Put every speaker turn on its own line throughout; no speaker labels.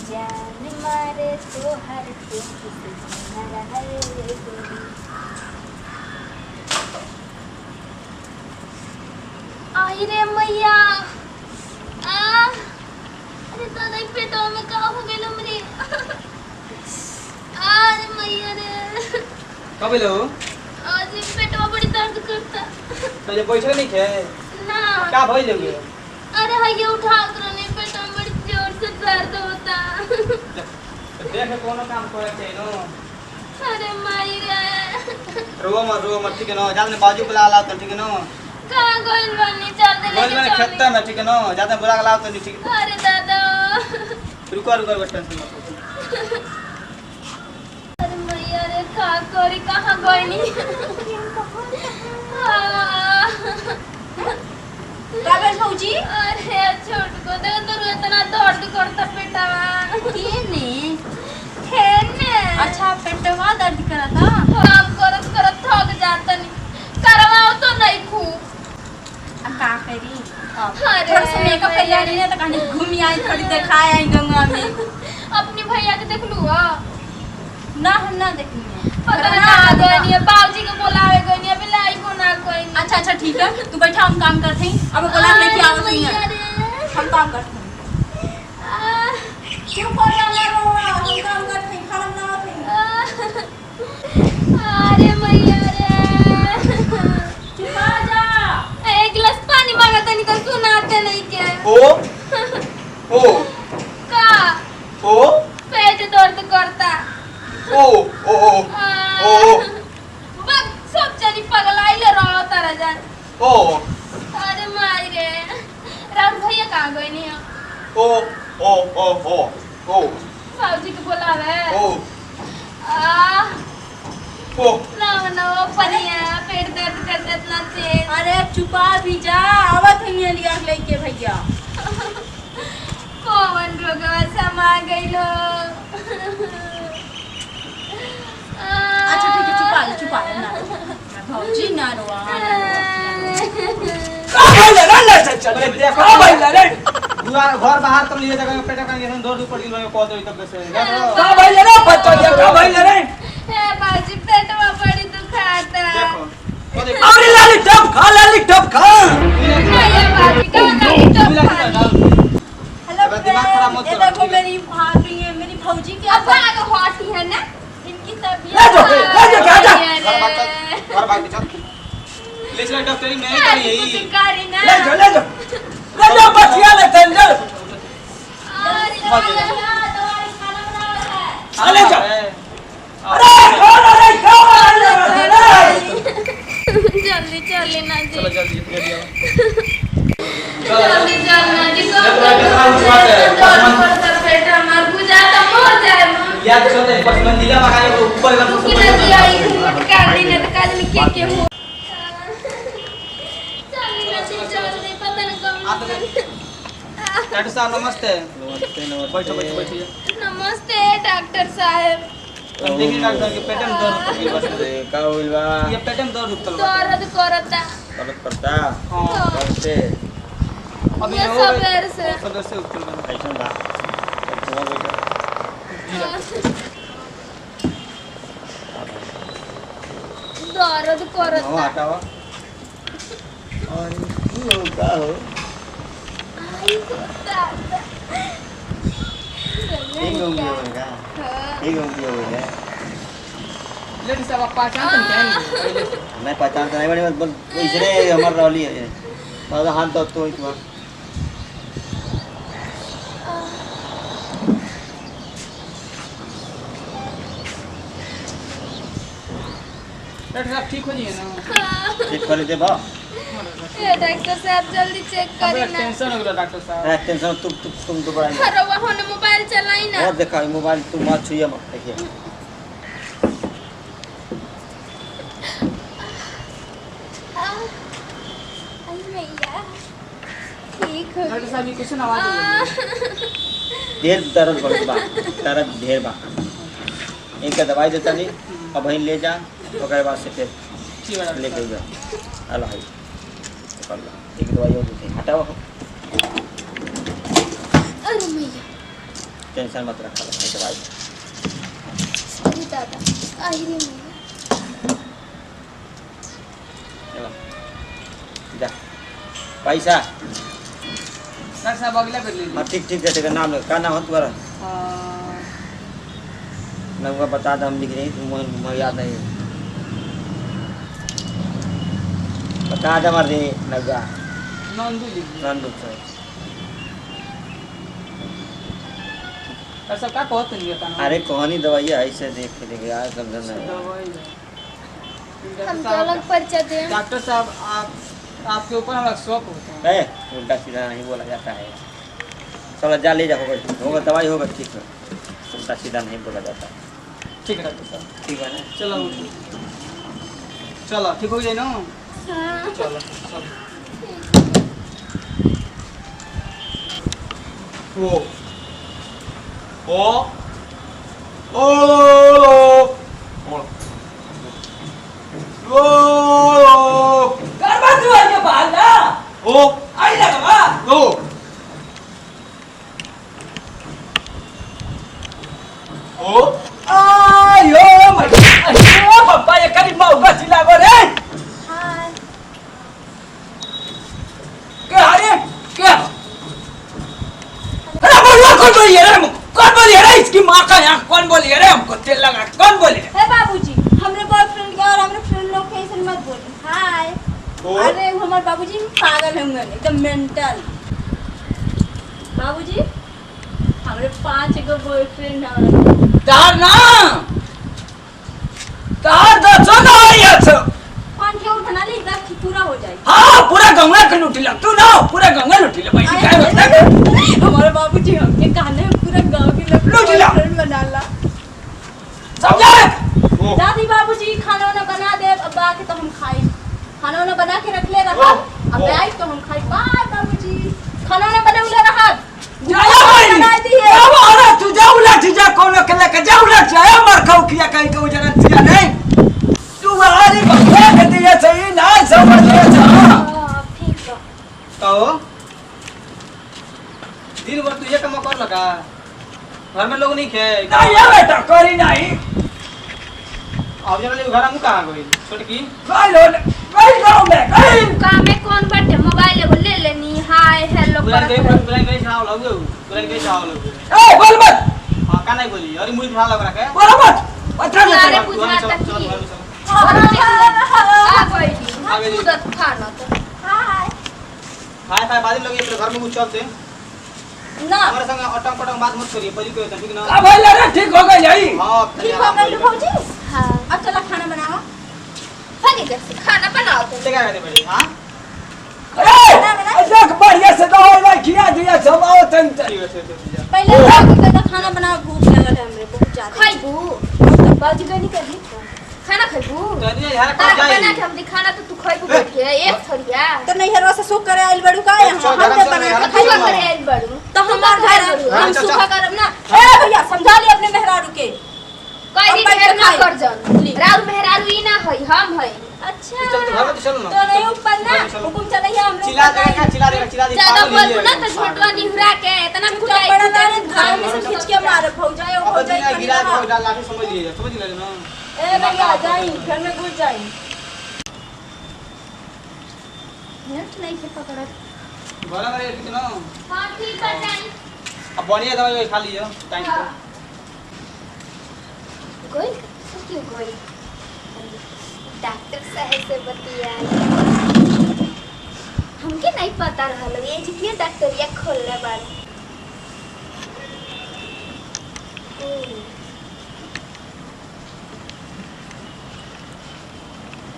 जान मारे तो हर आई रे मैया अरे दादा पेटवा में का हो गेलो मरे अरे मैया रे
कब लो
आज पेटवा बड़ी दर्द करता
तो ये बैठे नहीं थे
ना
का भइल लोगे
अरे हइये उठा करो नहीं पेटवा में बड़ी जोर से दर्द होता
देख कोनो काम करे छै नो
अरे माई रे
रो मत ठीक है ना जाने बाजू बुला लाओ तो ठीक है ना
कहां गोइल बनी चल दे
बोल मैंने खेता में ठीक है ना जाते बुला लाओ तो ठीक है
अरे दादा
रुको बटन से मत
अरे मैया रे का करी कहां गइनी
कागज भौजी
अरे छोट को दे तो इतना दर्द करता पेटवा
केने
खेने
अच्छा पेटवा दर्द करता
काम करत करत थक जाता नहीं करवाओ तो नहीं खूब
अब का करी
अरे
थोड़ा सा मेकअप कर लिया ना तो कहीं घूमी आई थोड़ी दिखाए आई गंगा में
अपनी भैया के देख लू
ना हम ना देखनी
पता ना गइनी है बाबूजी के बुलावे गइनी है बिलाई को ना कोई
अच्छा ठीक है तू बैठा हम काम करते हैं अब बोला लेके आवत नहीं है हम काम करते हैं क्यों बोल रहा रो हम काम करते हैं खाना बनाते हैं
अरे मैया रे
चुप आ जा
एक गिलास पानी मांगता नहीं तो सुनाते नहीं के
ओ
का
ओ
पेट दर्द करता
ओ
बग सब जनी पगलाइले रहो तारा जान
ओ
अरे माई रे राम भैया कहाँ गए नहीं
ओ
बाबूजी के बुलावे
ओ
ना पनिया पेट दर्द करता इतना तेज
अरे चुपा भी जा आवत है लिया लेके भैया
कौन रोगवा समा गइलो
अच्छा ठीक है चुपा ना भौजी ना रोआ
घर बाहर तुम लिए जगह पेटा का गेसन दौड़ पड़ गेल को दो तब से
का भइले रे बच्चा का भइले रे
ए बाजी पेटवा बड़ी दुखाता
देखो
अरे लाली टप खा
ये बाजी का
हेलो
दिमाग खराब मत
ये
करो,
देखो
ठीक है?
मेरी भाभी है मेरी भौजी के
अब आगे हॉटी है ना इनकी तबीयत
ले जाओ, क्या जा?
घर भाग चल ले चल डॉक्टरी नहीं करी यही
कारी ना
ले जा बचिया ले चल जा
अरे
दवाई खाना बनावा है
अरे जा अरे कौन
जल्दी चले ना जी
चलो जल्दी ले
जल्दी चलना जी
जल्दी
पेट हमार बुझा तो मर जाए
याद चले बस मंदिला लगाए तो ऊपर का
उसकी नदी आई घूमट कर दी ना तो काज में के हो चली ना जी जल्दी पता न कौन
डॉक्टर साहब नमस्ते बैठो
नमस्ते डॉक्टर साहब
हम देखिए डॉक्टर के पेट में दर्द होती है बस
का होइल बा
ये पेट में दर्द उठल बा
दर्द करता
गलत करता
हां
करते
अभी
ये
हो
सबेर से
सब से उठल बा
ऐसा बा तो बेटा
दर्द
हो
करता
हटावा और तू का हो
आई दादा
ठीक हो गया होगा ठीक हो गया होगा
लेडीज सब पहचान तो नहीं
मैं पहचानता नहीं बड़े बस इसने हमर रहली है दादा हाथ तो तो एक बार
डॉक्टर साहब ठीक हो जाइए ना
चेक कर लेते बा
ये डॉक्टर साहब जल्दी चेक
अब
करी ना
टेंशन हो गया डॉक्टर साहब
टेंशन तुम तो बड़ा
अरे वो ने मोबाइल चलाई ना
और देखा मोबाइल तुम मत छुइए मत देखिए
आई मैया ठीक हो
डॉक्टर साहब ये कुछ आवाज
गया
ढेर दर्द बढ़ बा दर्द ढेर बा इनका दवाई देता नहीं अब वहीं ले जा ओकर बाद से फिर
ठीक है
लेके जा अल्लाह कर लो एक दवाई और देते हैं हटाओ
अरे मैया
टेंशन मत रखा लो दवाई
अरे दादा आई रे मैया
चलो जा पैसा
डॉक्टर साहब अगला कर लीजिए।
हाँ ठीक ठीक है तेरा नाम क्या नाम है तुम्हारा नाम का बता दो हम लिख रहे हैं तुम्हें याद नहीं बता दे हमारे नगा
नंदू लीजिए।
नंदू सर
डॉक्टर साहब क्या कहते नहीं बताना।
अरे कहानी दवाई है ऐसे देख के देखे यार समझ नहीं
दवाई
हम तो अलग पर्चा दें
डॉक्टर साहब आपके ऊपर हमारा शौक होता है।
है उल्टा सीधा नहीं बोला जाता है चलो जा ले जा होगा दवाई होगा ठीक है उल्टा सीधा नहीं बोला जाता
ठीक है डॉक्टर साहब
ठीक है ना
चलो चलो ठीक हो जाए ना
हाँ
चलो चलो वो ओ ओ ओ
गरबा तू आके बाहर ना
ओ
आई लगा बा
ओ ओ
आयो अयो पप्पा ये करी मौका चिल्ला गो रे
हाय
क्या अरे क्या अरे बोलो कौन बोली रे कौन बोली रे इसकी माँ का यहाँ कौन बोली रे हमको तेल लगा कौन बोली रे
हे बाबूजी हमरे बॉयफ्रेंड के और हमरे फ्रेंड लोग के ऐसे मत बोली हाय
ओ
अरे हमारे बाबूजी पागल होंगे एकदम मेंटल बाबूजी हमरे 5 गो बॉयफ्रेंड हैं
तार ना तार दसो ना आइयो
5 के उठना ले इधर पूरा हो जाए
हाँ पूरा गंगा के लुटी ला तू ना पूरा गंगा लुटी ला भाई क्या होता है
हमारे बाबूजी हमके कहने पूरा गांव के लोग
लूट ला।
बॉयफ्रेंड बना ला
समझा
ओ
दादी बाबूजी खाना वाना बना दे अब आके तो हम खाई खाना वाना बना के रख ले रहा अब आई तो हम खाई बाय बाबूजी खाना वाना बना उले रहा
जाया भाई
बना दिए
अब अरे तू जा उलट जा कोनो के लेके जा उलट जाया मर खाओ किया कहीं को जरा दिया नहीं तू हमारी बंदा के दिया सही ना समझ ले जा
ठीक है
कहो दिन भर तू ये काम कर लगा घर में लोग नहीं खे
नहीं ये बेटा करी नहीं
अब जरा ले घर हम कहां गई छोटकी
गई लो मैं गई
काम में कौन बैठे मोबाइल एगो ले लेनी हाय हेलो
बुलान
कर
गई छाव लगो बुलान गई छाव लगो
ए बोल मत
हां का नहीं बोली अरे मुड़ी खा लग रहा है
बोल मत बता
अरे
मत
पूछना
चल
तक
चल
की
घर में चल
आ गई
आगे जी।
उधर खाना तो
हाय
खाए खाए बाद में लोग ये घर में कुछ चलते
ना
हमारे संग अटम पटम बात मत करिए पहले कोई ठीक ना
अब भाई लड़ा ठीक हो गई यही
हां
ठीक हो गई बाबूजी
हाँ
अब चला खाना बनाओ
फनी कैसे खाना बनाओ तुम
क्या कहते बड़ी हां
अरे देख बढ़िया से दो भाई खिया दिया समाओ तन
ठीक है ठीक है
पहले तो खाना बनाओ भूख लगल है हमरे बहुत ज्यादा
खाइबू
बाबूजी कहीं कर दी
खाना खाइबू
तो ये यार
तारा
कब
के बना
जाए
के हम दिखाना तो तू खाइबू बैठ के एक थरिया
तो नहीं हरवा से सुख करे आइल बड़ू का हम
चल,
हम
धर्म
दे
से
बना
धर्म
के
से
खाइबा
खाइबा
करे आइल बड़ू
तो हमार घर
हम
हाँ, चल,
सुखा
चल।
करब ना
ए भैया समझा ली अपने मेहरारू के
कोई
हम
दिन
बैठ
ढेर
के
ना
खाई।
कर जन राउर मेहरारू ई ना हई हम हई
अच्छा
चल घर में चल ना
तो नहीं ऊपर ना
चल।
हुकुम चलैया हम लोग
चिल्ला देगा चिल्ला देगा
ज्यादा बोलबू ना तो छोटवा निहुरा के इतना कुटाई
बड़ा दाने धान में से खींच के मारे भौजाई
अब
भौजाई
दुनिया
करी
गिरा
रहा।
के डाल लाके समझ लीजिए समझ ले ना
ए भैया जाई घर में घुस जाई
नेट नहीं से पकड़त
घर में रह ना
हां ठीक है जाई
अब बढ़िया दवाई खा लीजिए टाइम पे
कोई क्यों कोई डॉक्टर साहब से बतियाई हमके नहीं पता रहल ये जितने डॉक्टरिया खोलले बारे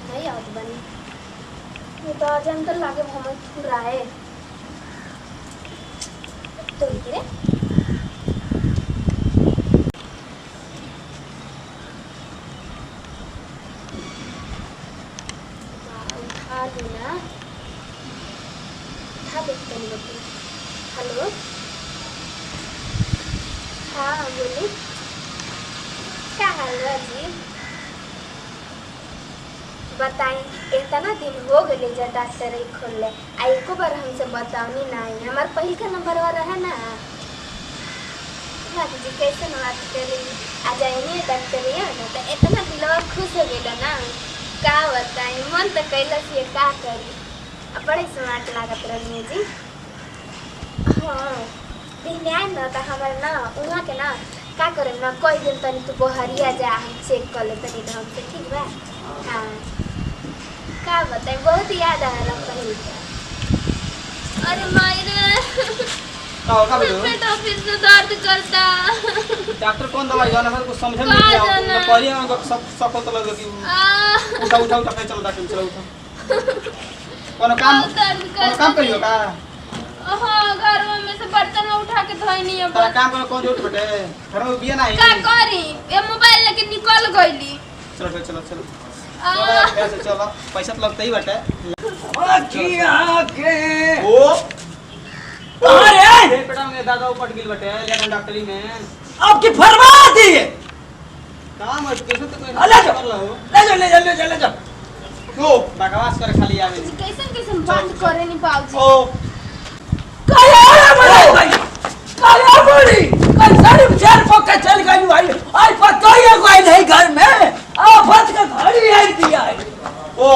नहीं आवत बनी ये तो आज हम तो लागे हमें फुराए तो रे ना था देखते हैं लोग हेलो हाँ बोली क्या हाल है जी
बताई इतना दिन हो गए जा डॉक्टर खोल ले आ एको बार हमसे बताओनी नहीं हमार पहले का नंबर रहा ना भाभी जी कैसे बात करी आ जाइए डॉक्टरिया ना तो इतना दिलवा खुश हो गया ना का बताई मन तो कैलस ये का करी बड़े स्मार्ट लागत रही जी हाँ दिन आए ना तो हमारे ना वहाँ के ना का करे ना कोई दिन तनी तू बहरिया जा हम चेक कर ले तनी ढंग से ठीक बा हाँ का बताए बहुत याद आया पहले
अरे मायरे
का बोलो
पेट फिर से दर्द करता।
डॉक्टर कौन दवाई जाना है कुछ समझ में नहीं आता पहले हम सब को तो लगे कि उठा उठा उठा चल डॉक्टर चलो उठा कोनो काम करियो का
हाँ घर में से बर्तन उठा के धोई नहीं है
तेरा काम कौन जोट बेटे घर में बिया नहीं
का करी ये मोबाइल लेके निकल गईली।
चलो चलो चलो चलो ऐसे चलो पैसा तो लगता ही बटे
अखियां के
ओ
अरे
बेटा में दादा उपट गिल बटे ले डॉक्टरी में
अब की फरमा दी
काम है कैसे तो कोई
ले जाओ ले जाओ
ओ बकवास कर खाली आवे
कैसन कैसन बंद करे नहीं पाऊजी
ओ
काया बड़ी कैसे विचार पक्का चल गई भाई आज पता ही है कोई नहीं घर में आफत का घड़ी आई दिया है
ओ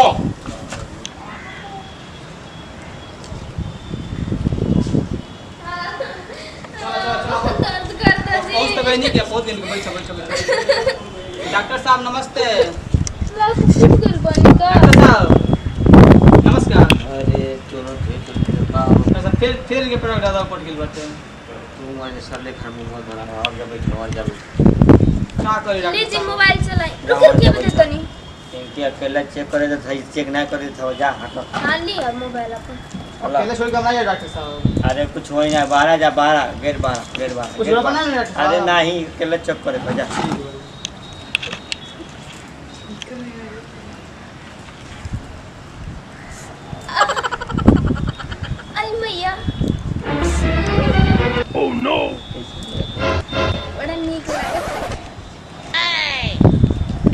दर्द करता जी
उस तो गई नहीं क्या बहुत दिन बैठ डॉक्टर साहब नमस्ते
बिल्कुल बनी का
डॉक्टर साहब नमस्कार
अरे चलो
ऐसा फिर के प्रोडक्ट दादा उपट गिल बटे
तू मैंने सर ले खाने में बना और जब बैठो और जब
का करी डॉक्टर
लीजिए
साहब
मोबाइल चलाई रुकिए क्या बजे तनी
इनके अकेला चेक करे तो सही चेक ना करे तो जा हटो
हां लिया मोबाइल अपन
अकेले छोड़ के हम नहीं डॉक्टर साहब
अरे कुछ हो नहीं बाहर जा बाहर गेट बाहर
कुछ और बना नहीं डॉक्टर साहब
अरे नहीं अकेला चेक करे तो जा
आई मैया
Oh no!
बड़ा नीक लागत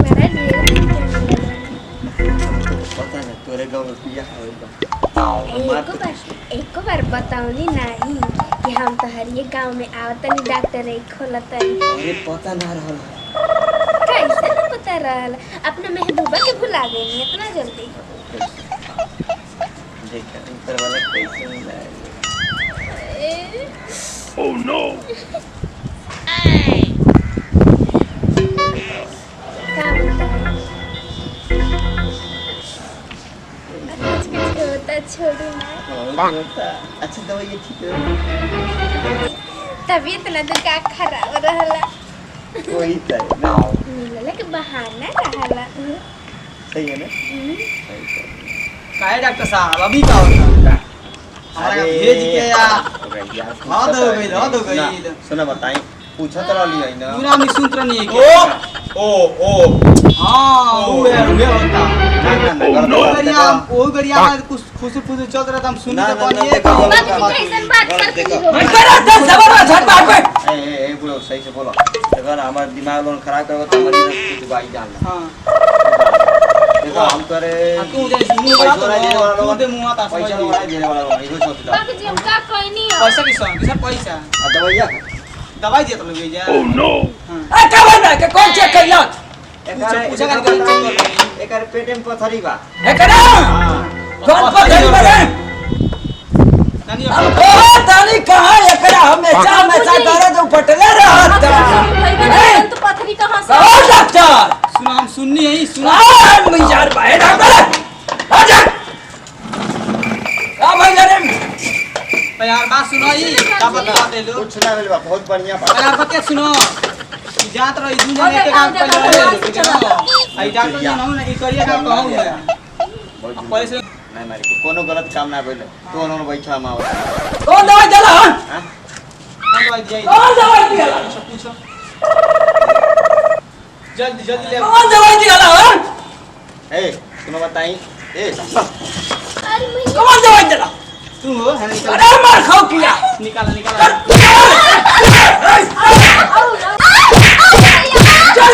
बड़ा ढेर
पता नहीं तोरे गांव में पिया है
एको बार बताओनी नहीं कि हम तो हरिये गांव में आवतनी डॉक्टर खोलतनी
अरे पता ना रहल
कैसे न पता रहल अपना महबूबा के भुला गई इतना जल्दी
देख इंटर वाला कैसे मिला
Oh no!
का बताएं कुछ होता छोड़ू ना
अच्छा दवाई ठीक है
तबीयत ना तो का खराब रहला
कोई तरह ना
मिलले के बहाना रहला
सही है ना
काहे डॉक्टर साहब अभी का होता हमारा भेज के या हां दो गई
सुना बताई पूछो तो रही है ना
पूरा में सूत्र नहीं है क्या ओ हां वो होता वो गड़िया कुछ खुश चल रहा था हम सुनी तो कौन ये
कैसन बात करती हो
मैं करा 10 जबरदस्त झट बात पे
ए बोलो सही से बोलो अगर हमारा दिमाग लोन खराब करो तो हमारी कुछ बाई जान
हां
देखो हम करे
तू जैसे मुंह वाला तो तू दे मुंह आता
पैसा वाला देने वाला लोग इहो सोचता
बाकी जी हम का कोई नहीं हो
पैसा किसान पैसा
दवाइया
दवाई दिया तो लोग जा
Oh no!
ए का बना के कौन चेक करिया
पूछा कर
एकर पेट में पथरी बा
एकरा कौन पकड़ बने
नानी
अब ओ ताली कहां एकरा हमेशा दर्द उपटले रहता है
तो पथरी कहां से
कौन डॉक्टर
सुनो हम सुननी है सुना
मिजार भाई डॉक्टर आजा आ भाई जाने
यार बात सुनो ही का बता दे लो
कुछ ना मिलबा बहुत बढ़िया
यार बता सुनो जात रही दुनिया के काम कर लो आई डॉक्टर ने ना ई करिया काम कहूं ना पहले से
नहीं मारी कोनो गलत काम ना कइले तो उन्होंने बैठा माव
कौन दवाई देला
हां
कौन दवाई दिया
कौन दवाई दिया
पूछो जल्दी जल्दी ले
कौन दवाई दिया
ए सुनो बताई ए
अरे मैया
कौन दवाई दिया
तू हो है निकाल
अरे मार खाओ किया
निकाल निकाल
चल